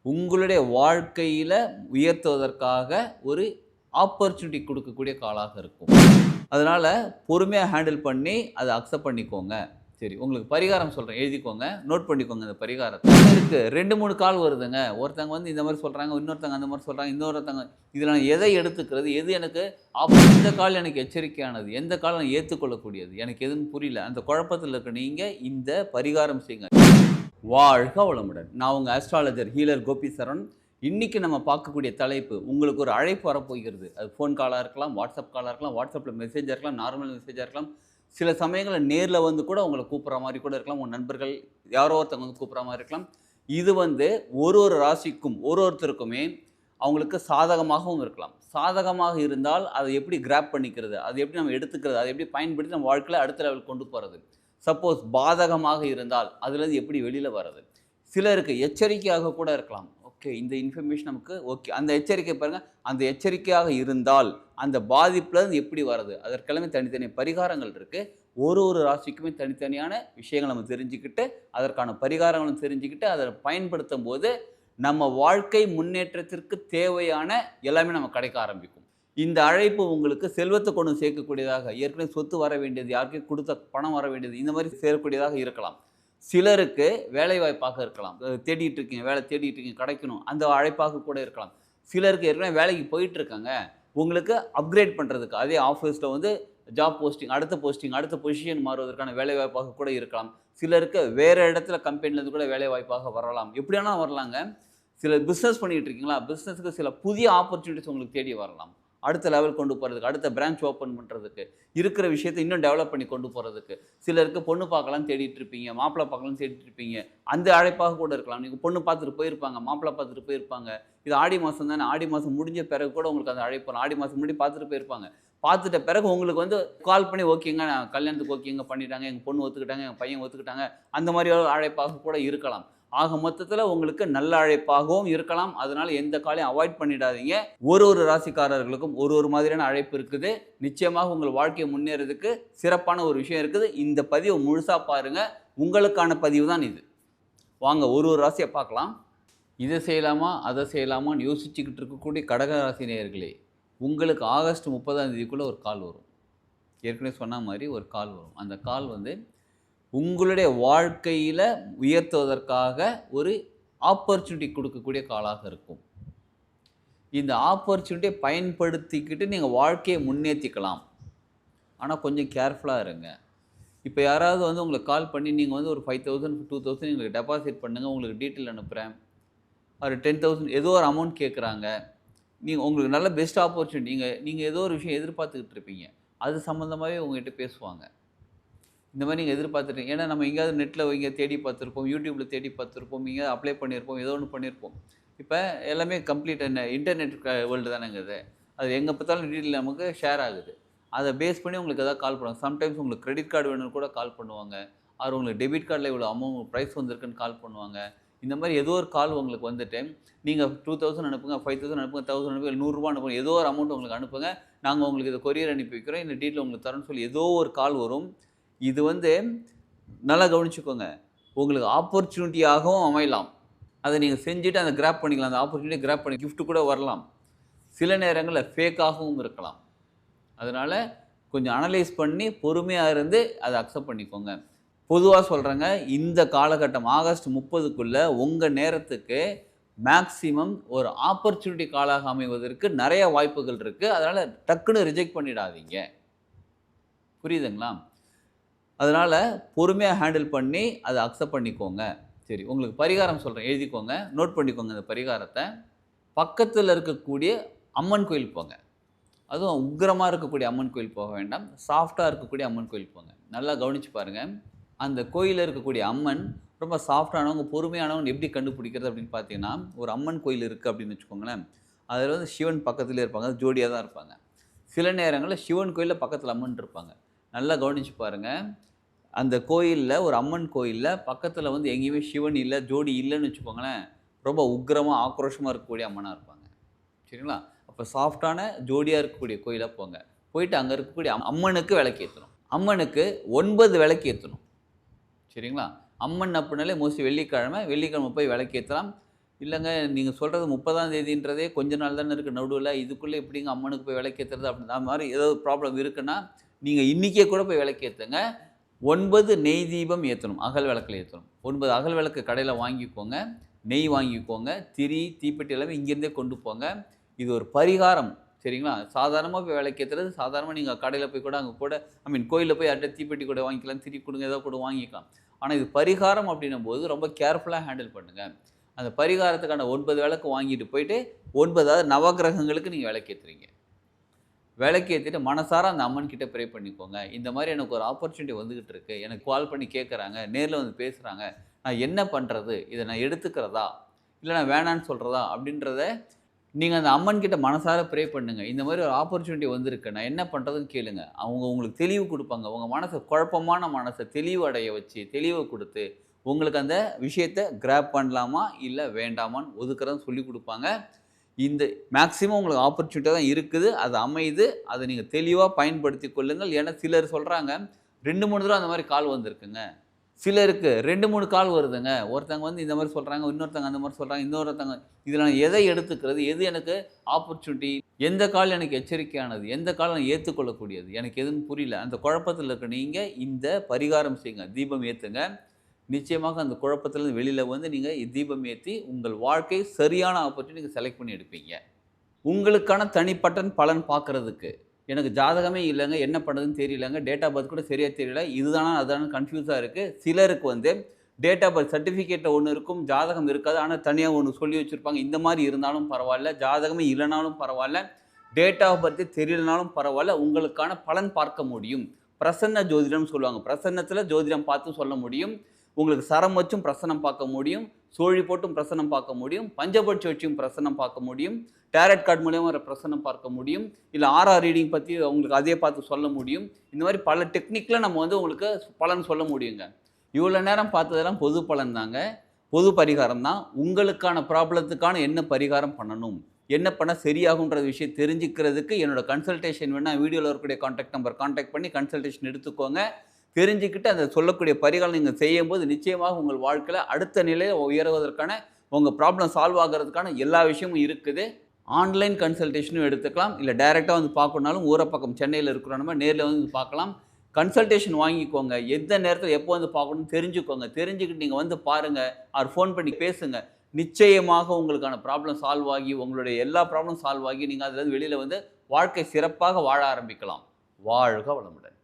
உங்களுடைய வாழ்க்கையில உயர்த்துவதற்காக ஒரு ஆப்பர்ச்சுனிட்டி குடுக்கக்கூடிய காலாக இருக்கும். அதனால பொறுமையா ஹேண்டில் பண்ணி அத அக்செப்ட் பண்ணிக்கோங்க. சரி, உங்களுக்கு பரிகாரம் சொல்றேன். எழுதிக்கோங்க. நோட் பண்ணிக்கோங்க இந்த பரிகாரத்த. இருக்கு 2, 3 கால் வருதுங்க. ஒருத்தங்க வந்து இந்த மாரி சொல்றாங்க, இன்னொருத்தங்க அந்த மாரி சொல்றாங்க, இன்னொருத்தங்க இதுல நான் எதை எடுத்துக்கிறது? எது எனக்கு எந்த கால் எனக்கு எச்சரிக்கையானது? எந்த கால் நான் ஏத்துக்கொள்ளக்கூடியது? எனக்கு எதுன்னு புரியல. அந்த குழப்பத்துல இருக்க நீங்க இந்த பரிகாரம் செய்யுங்க. வாழ்க வளமுடன். நான் உங்க ஆஸ்ட்ராலஜர் ஹீலர் கோபி சரவணன். இன்னைக்கு நம்ம பார்க்கக்கூடிய தலைப்பு, உங்களுக்கு ஒரு அழைப்பு வரப்போகிறது. அது ஃபோன் காலா இருக்கலாம், வாட்ஸ்அப் காலா இருக்கலாம், வாட்ஸ்அப்ல மெசேஜா இருக்கலாம், நார்மல் மெசேஜா இருக்கலாம். சில சமயங்கள்ல நேர்ல வந்து கூட உங்கள கூப்பிடுற மாரி கூட இருக்கலாம். உங்க நண்பர்கள் யாரோ ஒருத்தவங்க வந்து கூப்பிடுற மாரி இருக்கலாம். இது வந்து ஒரு ராசிக்கும், ஒருத்தருக்குமே அவங்களுக்கு சாதகமாகவும் இருக்கலாம். சாதகமாக இருந்தால் அதை எப்படி கிராப் பண்ணிக்கிறது? அதை எப்படி நம்ம எடுத்துக்கிறது? அதை எப்படி பயன்படுத்தி நம்ம வாழ்க்கையில அடுத்த லெவலுக்கு கொண்டு போறது? சப்போஸ் பாதகமாக இருந்தால் அதுலேருந்து எப்படி வெளியில வர்றது? சிலருக்கு எச்சரிக்கையாக கூட இருக்கலாம். ஓகே, இந்த இன்ஃபர்மேஷன் நமக்கு ஓகே. அந்த எச்சரிக்கை பாருங்க, அந்த எச்சரிக்கையாக இருந்தால் அந்த பாதிப்புலேருந்து எப்படி வர்றது? அதற்கெல்லாமே தனித்தனி பரிகாரங்கள் இருக்கு. ஒரு ராசிக்குமே தனித்தனியான விஷயங்கள நம்ம தெரிஞ்சுக்கிட்டு, அதற்கான பரிகாரங்களும் தெரிஞ்சுக்கிட்டு, அத பயன்படுத்தும்போது நம்ம வாழ்க்கை முன்னேற்றத்திற்கு தேவையான எல்லாமே நமக்கு கிடைக்க ஆரம்பிக்கும். இந்த அழைப்பு உங்களுக்கு செல்வத்த கொண்டு சேர்க்கக்கூடியதாக, ஏற்கனவே சொத்து வர வேண்டியது, யாருக்கோ குடுத்த பணம் வர வேண்டியது, இந்த மாரி சேரக்கூடியதாக இருக்கலாம். சிலருக்கு வேலைவாய்ப்பாக இருக்கலாம். தேடிட்டு இருக்கீங்க, வேலை தேடிட்டு இருக்கீங்க, கிடைக்கணும். அந்த அழைப்பாக கூட இருக்கலாம். சிலருக்கு ஏற்கனவே வேலைக்கு போயிட்டு இருக்காங்க. உங்களுக்கு அப்கிரேட் பண்றதுக்கு, அதே ஆஃபீஸ்ல வந்து ஜாப் போஸ்டிங், அடுத்த பொசிஷன் மாறுவதற்கான வேலைவாய்ப்பாக கூட இருக்கலாம். சிலருக்கு வேற இடத்துல கம்பெனிலேருந்து கூட வேலைவாய்ப்பாக வரலாம். எப்படி வேணா வரலாங்க. சில பிசினஸ் பண்ணிட்டு இருக்கீங்களா? பிசினஸ்க்கு சில புதிய ஆப்பர்ச்சுனிட்டீஸ் உங்களுக்கு தேடி வரலாம். அடுத்த லெவல் கொண்டு போறதுக்கு, அடுத்த பிரான்ச் ஓப்பன் பண்றதுக்கு, இருக்கிற விஷயத்த இன்னும் டெவலப் பண்ணி கொண்டு போறதுக்கு. சிலருக்கு பொண்ணு பார்க்கலாம்னு தேடிட்டு இருப்பீங்க, மாப்பிள்ளை பார்க்கலாம்னு தேடிட்டு இருப்பீங்க. அந்த அழைப்பாக கூட இருக்கலாம். நீங்க பொண்ணு பார்த்துட்டு போயிருப்பாங்க, மாப்பிள்ளை பார்த்துட்டு போயிருப்பாங்க. இது ஆடி மாசம் தானே, ஆடி மாசம் முடிஞ்ச பிறகு கூட உங்களுக்கு அந்த அழைப்பு வரும். ஆடி மாசம் முன்னாடி பார்த்துட்டு போயிருப்பாங்க. பார்த்துட்ட பிறகு உங்களுக்கு வந்து கால் பண்ணி ஓகேங்க, நான் கல்யாணத்துக்கு ஓகேங்க பண்ணிட்டாங்க, எங்க பொண்ணு ஒத்துக்கிட்டாங்க, எங்க பையன் ஒத்துக்கிட்டாங்க. அந்த மாரி ஒரு அழைப்பாக கூட இருக்கலாம். ஆக மொத்தத்துல உங்களுக்கு நல்ல அழைப்பாகவும் இருக்கலாம். அதனால எந்த காலையும் அவாய்ட் பண்ணிடாதீங்க. ஒரு ராசிக்காரர்களுக்கும் ஒரு மாதிரியான அழைப்பு இருக்குது. நிச்சயமாக உங்கள் வாழ்க்கையை முன்னேறதுக்கு சிறப்பான ஒரு விஷயம் இருக்குது. இந்த பதிவை முழுசா பாருங்க. உங்களுக்கான பதிவு தான் இது. வாங்க ஒரு ராசியை பார்க்கலாம். இதை செய்யலாமா, அதை செய்யலாமான்னு யோசிச்சுக்கிட்டு இருக்கக்கூடிய கடக ராசி நேயர்களே, உங்களுக்கு ஆகஸ்ட் 30ஆம் தேதிக்குள்ள ஒரு கால் வரும். ஏற்கனவே சொன்ன மாதிரி ஒரு கால் வரும். அந்த கால் வந்து உங்களுடைய வாழ்க்கையில உயர்த்துவதற்காக ஒரு ஆப்பர்ச்சுனிட்டி குடுக்கக்கூடிய காலாக இருக்கும். இந்த ஆப்பர்ச்சுனிட்டிய பயன்படுத்திக்கிட்டு நீங்க வாழ்க்கைய முன்னேத்திக்கலாம். ஆனா கொஞ்சம் கேர்ஃபுல்லா இருங்க. இப்ப யாராவது வந்து உங்களுக்கு கால் பண்ணி நீங்க வந்து ஒரு 5000, 2000 எங்களுக்கு டெபாசிட் பண்ணுங்க. உங்களுக்கு டீட்டெயில் அனுப்புறேன். ஒரு 10,000 ஏதோ ஒரு அமௌண்ட் கேட்குறாங்க. நீங்க உங்களுக்கு நல்ல பெஸ்ட் ஆப்பர்ச்சுனிட்டி. நீங்க ஏதோ ஒரு விஷயம் எதிர்பார்த்துக்கிட்டு இருப்பீங்க. அது சம்மந்தமாவே உங்ககிட்ட பேசுவாங்க. இந்த மாதிரி நீங்கள் எதிர்பார்த்துட்டீங்க. ஏன்னா நம்ம எங்கேயாவது நெட்டில் எங்கேயாவது தேடி பார்த்துருப்போம், யூடியூப்பில் தேடி பார்த்துருப்போம், எங்கேயாவது அப்ளை பண்ணியிருப்போம், ஏதோ ஒன்று பண்ணியிருப்போம். இப்போ எல்லாமே கம்ப்ளீட் என்ன இன்டர்நெட் வேர்ல்டு தானேங்க இது. அது எங்கே பார்த்தாலும் டீட்டெயில் நமக்கு ஷேர் ஆகுது. அதை பேஸ் பண்ணி உங்களுக்கு எதாவது கால் பண்ணுவாங்க. சம்டைம்ஸ் உங்களுக்கு கிரெடிட் கார்டு வேணும்னு கூட கால் பண்ணுவாங்க. அவர் உங்களுக்கு டெபிட் கார்டில் இவ்வளோ அமௌண்ட் ப்ரைஸ் வந்திருக்குன்னு கால் பண்ணுவாங்க. இந்த மாதிரி ஏதோ ஒரு கால் உங்களுக்கு வந்துட்டு, நீங்கள் 2000 அனுப்புங்க, 5000 அனுப்புங்க, 1000 அனுப்புங்க, ₹100 அனுப்புங்க, ஏதோ ஒரு அமௌண்ட் உங்களுக்கு அனுப்புங்க. நாங்கள் உங்களுக்கு இதை கொரியர் அனுப்பி வைக்கிறோம், இந்த டீட்டெயில் உங்களுக்கு தரோன்னு சொல்லி ஏதோ ஒரு கால் வரும். இது வந்து நல்லா கவனிச்சுக்கோங்க. உங்களுக்கு ஆப்பர்ச்சுனிட்டியாகவும் அமையலாம். அதை நீங்கள் செஞ்சுட்டு அந்த கிராப் பண்ணிக்கலாம். அந்த ஆப்பர்ச்சுனிட்டியை கிராப் பண்ணி கிஃப்ட் கூட வரலாம். சில நேரங்களில் ஃபேக்காகவும் இருக்கலாம். அதனால் கொஞ்சம் அனலைஸ் பண்ணி பொறுமையாக இருந்து அதை அக்செப்ட் பண்ணிக்கோங்க. பொதுவாக சொல்கிறேங்க, இந்த காலகட்டம் ஆகஸ்ட் 30க்குள்ள உங்கள் நேரத்துக்கு மேக்ஸிமம் ஒரு ஆப்பர்ச்சுனிட்டி காலாக அமைவதற்கு நிறைய வாய்ப்புகள் இருக்குது. அதனால் டக்குன்னு ரிஜெக்ட் பண்ணிடாதீங்க. புரியுதுங்களா? அதனால் பொறுமையாக ஹேண்டில் பண்ணி அதை அக்செப்ட் பண்ணிக்கோங்க. சரி, உங்களுக்கு பரிகாரம் சொல்கிறேன், எழுதிக்கோங்க, நோட் பண்ணிக்கோங்க இந்த பரிகாரத்தை. பக்கத்தில் இருக்கக்கூடிய அம்மன் கோயில் போங்க. அதுவும் உக்கிரமாக இருக்கக்கூடிய அம்மன் கோயில் போக வேண்டாம். சாஃப்டாக இருக்கக்கூடிய அம்மன் கோயில் போங்க. நல்லா கவனித்து பாருங்கள். அந்த கோயிலில் இருக்கக்கூடிய அம்மன் ரொம்ப சாஃப்டானவங்க, பொறுமையானவங்க எப்படி கண்டுபிடிக்கிறது அப்படின்னு பார்த்தீங்கன்னா, ஒரு அம்மன் கோயில் இருக்குது அப்படின்னு வச்சுக்கோங்களேன். அதில் வந்து சிவன் பக்கத்துலேயே இருப்பாங்க, ஜோடியாக தான் இருப்பாங்க. சில நேரங்களில் சிவன் கோயிலில் பக்கத்தில் அம்மன் இருப்பாங்க. நல்லா கவனித்து பாருங்கள். அந்த கோயிலில், ஒரு அம்மன் கோயிலில் பக்கத்தில் வந்து எங்கேயுமே சிவன் இல்லை, ஜோடி இல்லைன்னு வச்சுக்கோங்களேன், ரொம்ப உக்கிரமாக ஆக்ரோஷமாக இருக்கக்கூடிய அம்மனாக இருப்பாங்க. சரிங்களா? அப்போ சாஃப்டான ஜோடியாக இருக்கக்கூடிய கோயிலாக போங்க. போயிட்டு அங்கே இருக்கக்கூடிய அம்மனுக்கு விளக்கு ஏற்றணும். அம்மனுக்கு 9 விளக்கு ஏற்றணும். சரிங்களா? அம்மன் அப்படின்னாலே மோஸ்ட்லி வெள்ளிக்கிழமை போய் விளக்கு ஏற்றலாம். இல்லைங்க நீங்கள் சொல்கிறது 30ஆம் தேதின்றதே கொஞ்ச நாள் தானே இருக்குது நடுவில், இதுக்குள்ளே எப்படிங்க அம்மனுக்கு போய் விளக்கேற்றுறது அப்படின்னு அந்த மாதிரி ஏதோ ப்ராப்ளம் இருக்குன்னா நீங்கள் இன்றைக்கே கூட போய் விளக்கேற்றுங்க. 9 நெய் தீபம் ஏற்றணும், அகல் விளக்கில் ஏற்றணும். 9 அகல் விளக்கு கடையில் வாங்கிக்கோங்க, நெய் வாங்கிக்கோங்க, திரி தீப்பெட்டி எல்லாமே இங்கேருந்தே கொண்டு போங்க. இது ஒரு பரிகாரம் சரிங்களா? சாதாரணமாக போய் விளக்கேற்றுறது சாதாரணமாக நீங்கள் கடையில் போய் கூட அங்கே கூட கோயிலில் போய் யார்கிட்ட தீப்பெட்டி கூட வாங்கிக்கலாம், திரி கொடுங்க ஏதோ கூட வாங்கிக்கலாம். ஆனால் இது பரிகாரம் அப்படின்னும் போது ரொம்ப கேர்ஃபுல்லாக ஹேண்டில் பண்ணுங்கள். அந்த பரிகாரத்துக்கான 9 விளக்கு வாங்கிட்டு போயிட்டு 9 நவகிரகங்களுக்கு நீங்கள் விளக்கேற்றுறீங்க. விளக்கேற்றிட்டு மனசார அந்த அம்மன் கிட்ட ப்ரே பண்ணிக்கோங்க. இந்த மாதிரி எனக்கு ஒரு ஆப்பர்ச்சுனிட்டி வந்துகிட்டு இருக்கு. எனக்கு கால் பண்ணி கேட்குறாங்க, நேரில் வந்து பேசுகிறாங்க. நான் என்ன பண்ணுறது? இதை நான் எடுத்துக்கிறதா? இல்லை நான் வேணான்னு சொல்கிறதா? அப்படின்றத நீங்கள் அந்த அம்மன் கிட்ட மனசார ப்ரே பண்ணுங்க. இந்த மாதிரி ஒரு ஆப்பர்ச்சுனிட்டி வந்திருக்கு. நான் என்ன பண்ணுறதுன்னு கேளுங்க. அவங்க உங்களுக்கு தெளிவு கொடுப்பாங்க. உங்கள் மனசை குழப்பமான மனசை தெளிவு அடைய வச்சு, தெளிவை கொடுத்து, உங்களுக்கு அந்த விஷயத்தை கிராப் பண்ணலாமா? இல்லை வேண்டாமான்னு ஒதுக்குறதுன்னு சொல்லிக் கொடுப்பாங்க. இந்த மேக்ஸிமம் உங்களுக்கு ஆப்பர்ச்சுனிட்டி தான் இருக்குது. அது அமையுது. அதை நீங்கள் தெளிவாக பயன்படுத்தி கொள்ளுங்கள். ஏன்னா சிலர் சொல்கிறாங்க 2, 3 தடவை அந்த மாதிரி கால் வந்திருக்குங்க. சிலருக்கு 2, 3 கால் வருதுங்க. ஒருத்தங்க வந்து இந்த மாதிரி சொல்கிறாங்க, இன்னொருத்தங்க அந்த மாதிரி சொல்கிறாங்க, இன்னொருத்தங்க இதில் நான் எதை எடுத்துக்கிறது? எது எனக்கு ஆப்பர்ச்சுனிட்டி? எந்த கால் எனக்கு எச்சரிக்கையானது? எந்த கால் நான் ஏற்றுக்கொள்ளக்கூடியது? எனக்கு எதுன்னு புரியல. அந்த குழப்பத்தில் இருக்க நீங்கள் இந்த பரிகாரம் செய்யுங்க. தீபம் ஏற்றுங்க. நிச்சயமாக அந்த குழப்பத்திலிருந்து வெளியில் வந்து நீங்கள் தீபம் ஏற்றி உங்கள் வாழ்க்கை சரியான ஆப்பர்ச்சுனிட்டி நீங்கள் செலக்ட் பண்ணி எடுப்பீங்க. உங்களுக்கான தனிப்பட்ட பலன் பார்க்குறதுக்கு எனக்கு ஜாதகமே இல்லைங்க, என்ன பண்ணுறதுன்னு தெரியலங்க, டேட் ஆஃப் பர்த் கூட சரியாக தெரியல, இதுதானா அதுதானு கன்ஃபியூஸாக இருக்குது. சிலருக்கு வந்து டேட் ஆஃப் பர்த் சர்டிஃபிகேட்டில் ஒன்று இருக்கும், ஜாதகம் இருக்காது, ஆனால் தனியாக ஒன்று சொல்லி வச்சுருப்பாங்க. இந்த மாதிரி இருந்தாலும் பரவாயில்ல, ஜாதகமே இல்லைனாலும் பரவாயில்ல, டேட் ஆஃப் பர்த்து தெரியலனாலும் பரவாயில்ல, உங்களுக்கான பலன் பார்க்க முடியும். பிரசன்ன ஜோதிடம்னு சொல்லுவாங்க. பிரசன்னத்தில் ஜோதிடம் பார்த்து சொல்ல முடியும். உங்களுக்கு சரம் வச்சும் பிரசனம் பார்க்க முடியும், சோழி போட்டும் பிரசனம் பார்க்க முடியும், பஞ்சபட்சி வச்சும் பிரசனம் பார்க்க முடியும், டேரட் கார்டு மூலியமாக ஒரு பிரசனம் பார்க்க முடியும், இல்லை ஆர்ஆர் ரீடிங் பற்றி உங்களுக்கு அதே பார்த்து சொல்ல முடியும். இந்த மாதிரி பல டெக்னிக்கில் நம்ம வந்து உங்களுக்கு பலன் சொல்ல முடியுங்க. இவ்வளோ நேரம் பார்த்ததெல்லாம் பொது பலன் தாங்க, பொது பரிகாரம் தான். உங்களுக்கான ப்ராப்ளத்துக்கான என்ன பரிகாரம் பண்ணணும், என்ன பண்ணால் சரியாகுன்ற விஷயம் தெரிஞ்சுக்கிறதுக்கு என்னோட கன்சல்டேஷன் வேணால் வீடியோவில் இருக்கக்கூடிய கான்டாக்ட் நம்பர் கான்டாக்ட் பண்ணி கன்சல்டேஷன் எடுத்துக்கோங்க. தெரிஞ்சுக்கிட்டு அந்த சொல்லக்கூடிய பரிகாரம் நீங்கள் செய்யும்போது நிச்சயமாக உங்கள் வாழ்க்கையில் அடுத்த நிலையில் உயர்வதற்கான உங்கள் ப்ராப்ளம் சால்வ் ஆகிறதுக்கான எல்லா விஷயமும் இருக்குது. ஆன்லைன் கன்சல்டேஷனும் எடுத்துக்கலாம், இல்லை டைரெக்டாக வந்து பார்க்கணுனாலும் ஊரப்பக்கம் சென்னையில் இருக்கிறோம் நேரில் வந்து பார்க்கலாம். கன்சல்டேஷன் வாங்கிக்கோங்க. எந்த நேரத்தில் எப்போ வந்து பார்க்கணும்னு தெரிஞ்சுக்கோங்க. தெரிஞ்சுக்கிட்டு நீங்கள் வந்து பாருங்கள், அவர் ஃபோன் பண்ணி பேசுங்க. நிச்சயமாக உங்களுக்கான ப்ராப்ளம் சால்வ் ஆகி உங்களுடைய எல்லா ப்ராப்ளம் சால்வ் ஆகி நீங்கள் அதில் வெளியில் வந்து வாழ்க்கை சிறப்பாக வாழ ஆரம்பிக்கலாம். வாழ்க வளமுடன்.